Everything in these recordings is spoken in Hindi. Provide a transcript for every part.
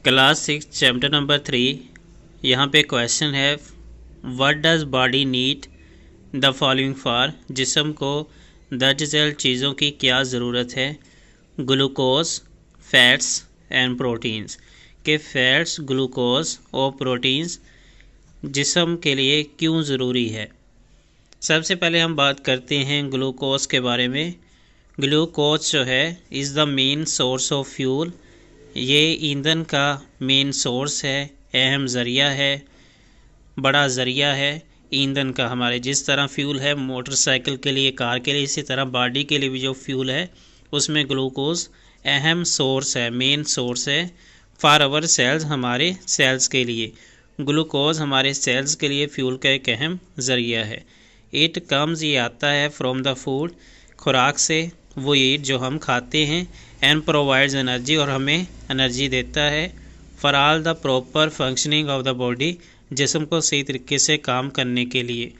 Class 6 chapter number 3। यहाँ पे क्वेश्चन है what does body need the following for. जिस्म को दर्ज चीज़ों की क्या ज़रूरत है। ग्लूकोज, फैट्स एंड प्रोटीन्स के फैट्स, ग्लूकोज और प्रोटीन्स जिस्म के लिए क्यों ज़रूरी है। सबसे पहले हम बात करते हैं ग्लूकोज के बारे में। ग्लूकोज जो है is the main source of fuel. ये ईंधन का मेन सोर्स है, अहम ज़रिया है, बड़ा ज़रिया है ईंधन का। हमारे जिस तरह फ्यूल है मोटरसाइकिल के लिए, कार के लिए, इसी तरह बॉडी के लिए भी जो फ्यूल है उसमें ग्लूकोज अहम सोर्स है, मेन सोर्स है फॉर आवर सेल्स, हमारे सेल्स के लिए। ग्लूकोज हमारे सेल्स के लिए फ्यूल का एक अहम ज़रिया है। इट कम्स, ये आता है फ्रॉम द फूड, खुराक से, वो ईट जो हम खाते हैं, एंड प्रोवाइड्स एनर्जी, और हमें एनर्जी देता है for all the proper functioning of the body, जिस्म को सही तरीके से काम करने के लिए।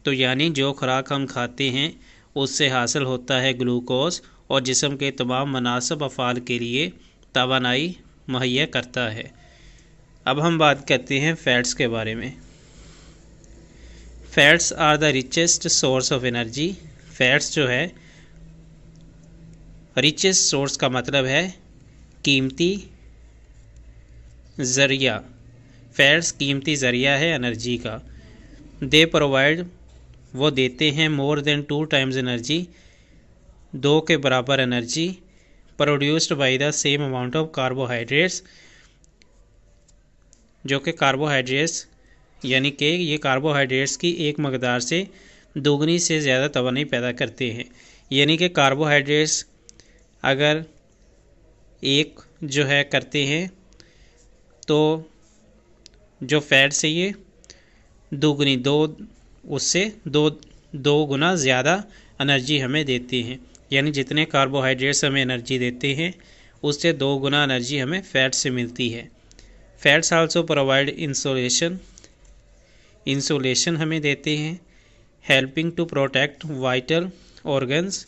तो यानी जो खुराक हम खाते हैं उससे हासिल होता है ग्लूकोज, और जिस्म के तमाम मुनासिब अफ़ाल के लिए तवानाई मुहैया करता है। अब हम बात करते हैं फ़ैट्स के बारे में। Fats are the richest source of energy. Fats जो है, रिचेस्ट सोर्स का मतलब है कीमती ज़रिया। फैट्स कीमती ज़रिया है एनर्जी का। दे प्रोवाइड, वो देते हैं मोर देन 2 टाइम्स एनर्जी, 2 के बराबर energy, produced by the same amount of carbohydrates, जो कि कार्बोहाइड्रेट्स यानी कि ये कार्बोहाइड्रेट्स की एक मकदार से दोगुनी से ज़्यादा तवानाई पैदा करते हैं। यानी कि कार्बोहाइड्रेट्स अगर एक जो है करते हैं तो जो फैट्स है ये दोगुनी, उससे दो गुना ज़्यादा एनर्जी हमें देते हैं। यानी जितने कार्बोहाइड्रेट्स हमें एनर्जी देते हैं उससे 2 गुना एनर्जी हमें फैट से मिलती है। फैट्स आल्सो प्रोवाइड इंसुलेशन हमें देते हैं, helping to protect vital organs,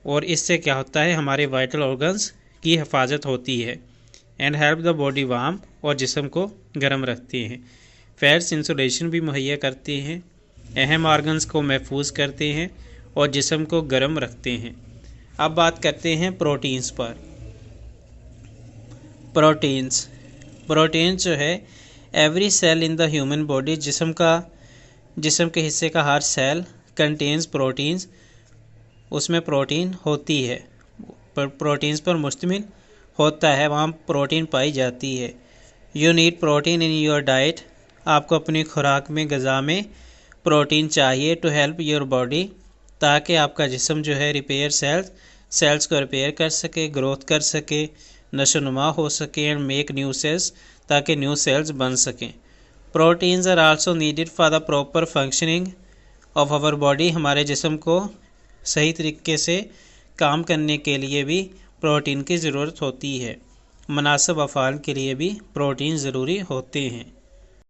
और इससे क्या होता है हमारे वाइटल ऑर्गन्स की हिफाजत होती है। And help the body warm, और जिस्म को गर्म रखते हैं। फैट्स इंसुलेशन भी मुहैया करते हैं, अहम ऑर्गन्स को महफूज करते हैं और जिस्म को गर्म रखते हैं। अब बात करते हैं प्रोटीन्स पर। प्रोटीन्स जो है every cell in the human body, जिस्म के हिस्से का हर सेल कंटेन्स प्रोटीन्स, उसमें प्रोटीन होती है, प्रोटीन्स पर मुश्तमिल होता है, वहाँ प्रोटीन पाई जाती है। You need protein in your diet, आपको अपनी खुराक में, ग़िज़ा में प्रोटीन चाहिए। टू हेल्प योर बॉडी, ताकि आपका जिस्म जो है रिपेयर सेल्स को रिपेयर कर सके, ग्रोथ कर सके, नशोनुमा हो सके, एंड मेक न्यू सेल्स, ताकि न्यू सेल्स बन सकें। Proteins are also needed for the proper functioning of our body, हमारे जिस्म को सही तरीके से काम करने के लिए भी प्रोटीन की ज़रूरत होती है। मुनासिब अफ़ाल के लिए भी प्रोटीन ज़रूरी होते हैं।